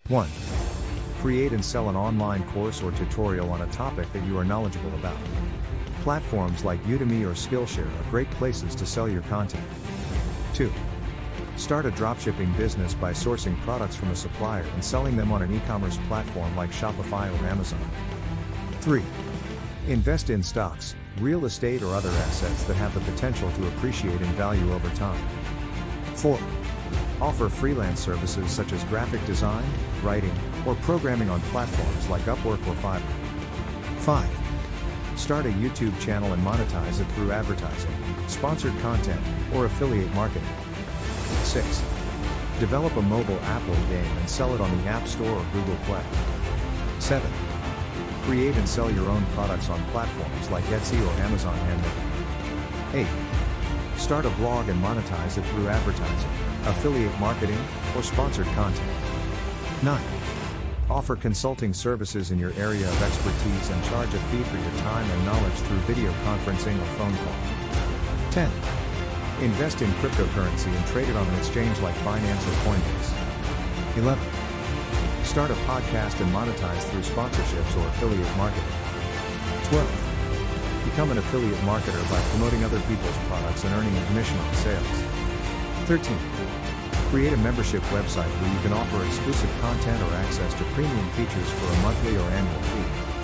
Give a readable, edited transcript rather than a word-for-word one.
1. Create and sell an online course or tutorial on a topic that you are knowledgeable about. Platforms like Udemy or Skillshare are great places to sell your content. 2. Start a dropshipping business by sourcing products from a supplier and selling them on an e-commerce platform like Shopify or Amazon. 3. Invest in stocks, real estate or other assets that have the potential to appreciate in value over time. 4. Offer freelance services such as graphic design, writing, or programming on platforms like Upwork or Fiverr. 5. Start a YouTube channel and monetize it through advertising, sponsored content, or affiliate marketing. 6. Develop a mobile app or game and sell it on the App Store or Google Play. 7. Create and sell your own products on platforms like Etsy or Amazon Handmade. 8. Start a blog and monetize it through advertising, affiliate marketing, or sponsored content. 9. Offer consulting services in your area of expertise and charge a fee for your time and knowledge through video conferencing or phone call. 10. Invest in cryptocurrency and trade it on an exchange like Binance or Coinbase. 11. Start a podcast and monetize through sponsorships or affiliate marketing. 12. Become an affiliate marketer by promoting other people's products and earning a commission on sales. 13. Create a membership website where you can offer exclusive content or access to premium features for a monthly or annual fee.